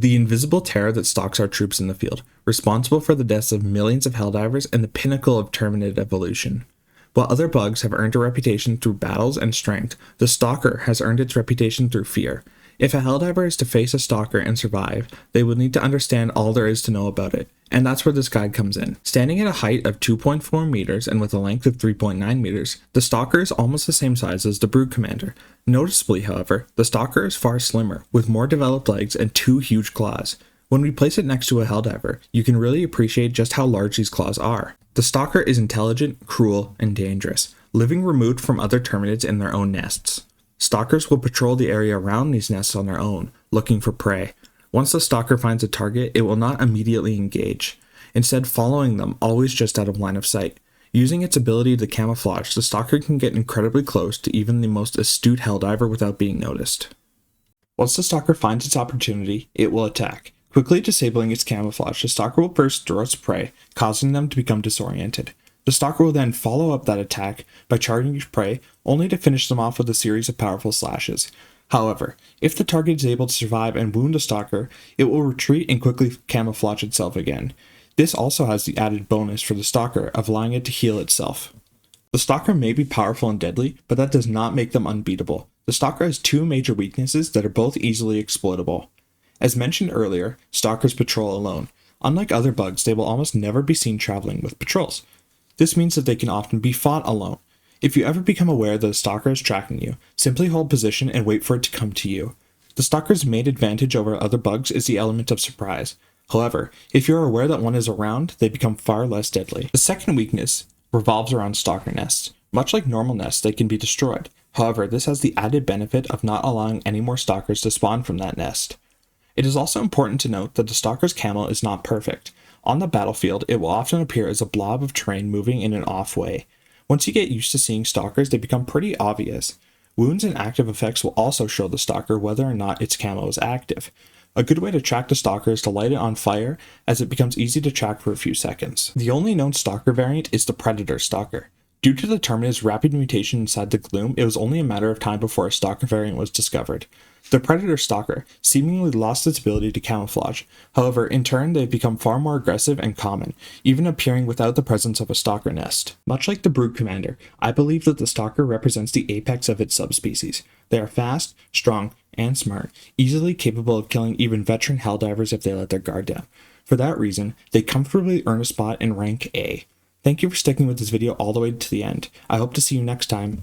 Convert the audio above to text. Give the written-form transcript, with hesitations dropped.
the invisible terror that stalks our troops in the field, responsible for the deaths of millions of Helldivers and the pinnacle of Terminid evolution. While other bugs have earned a reputation through battles and strength, the Stalker has earned its reputation through fear. If a Helldiver is to face a Stalker and survive, they will need to understand all there is to know about it, and that's where this guide comes in. Standing at a height of 2.4 meters and with a length of 3.9 meters, the Stalker is almost the same size as the Brood Commander. Noticeably, however, the Stalker is far slimmer, with more developed legs and 2 huge claws. When we place it next to a Helldiver, you can really appreciate just how large these claws are. The Stalker is intelligent, cruel, and dangerous, living removed from other Terminids in their own nests. Stalkers will patrol the area around these nests on their own, looking for prey. Once the Stalker finds a target, it will not immediately engage, instead following them, always just out of line of sight. Using its ability to camouflage, the Stalker can get incredibly close to even the most astute Helldiver without being noticed. Once the Stalker finds its opportunity, it will attack. Quickly disabling its camouflage, the Stalker will burst through its prey, causing them to become disoriented. The Stalker will then follow up that attack by charging its prey, only to finish them off with a series of powerful slashes. However, if the target is able to survive and wound the Stalker, it will retreat and quickly camouflage itself again. This also has the added bonus for the Stalker of allowing it to heal itself. The Stalker may be powerful and deadly, but that does not make them unbeatable. The Stalker has 2 major weaknesses that are both easily exploitable. As mentioned earlier, Stalkers patrol alone. Unlike other bugs, they will almost never be seen traveling with patrols. This means that they can often be fought alone. If you ever become aware that a Stalker is tracking you, simply hold position and wait for it to come to you. The Stalker's main advantage over other bugs is the element of surprise. However, if you are aware that one is around, they become far less deadly. The second weakness revolves around Stalker nests. Much like normal nests, they can be destroyed. However, this has the added benefit of not allowing any more Stalkers to spawn from that nest. It is also important to note that the Stalker's camo is not perfect. On the battlefield, it will often appear as a blob of terrain moving in an off way. Once you get used to seeing Stalkers, they become pretty obvious. Wounds and active effects will also show the Stalker whether or not its camo is active. A good way to track the Stalker is to light it on fire, as it becomes easy to track for a few seconds. The only known Stalker variant is the Predator Stalker. Due to the Terminid's rapid mutation inside the gloom, it was only a matter of time before a Stalker variant was discovered. The Predator Stalker seemingly lost its ability to camouflage. However, in turn, they've become far more aggressive and common, even appearing without the presence of a Stalker nest. Much like the Brood Commander, I believe that the Stalker represents the apex of its subspecies. They are fast, strong, and smart, easily capable of killing even veteran Helldivers if they let their guard down. For that reason, they comfortably earn a spot in rank A. Thank you for sticking with this video all the way to the end. I hope to see you next time.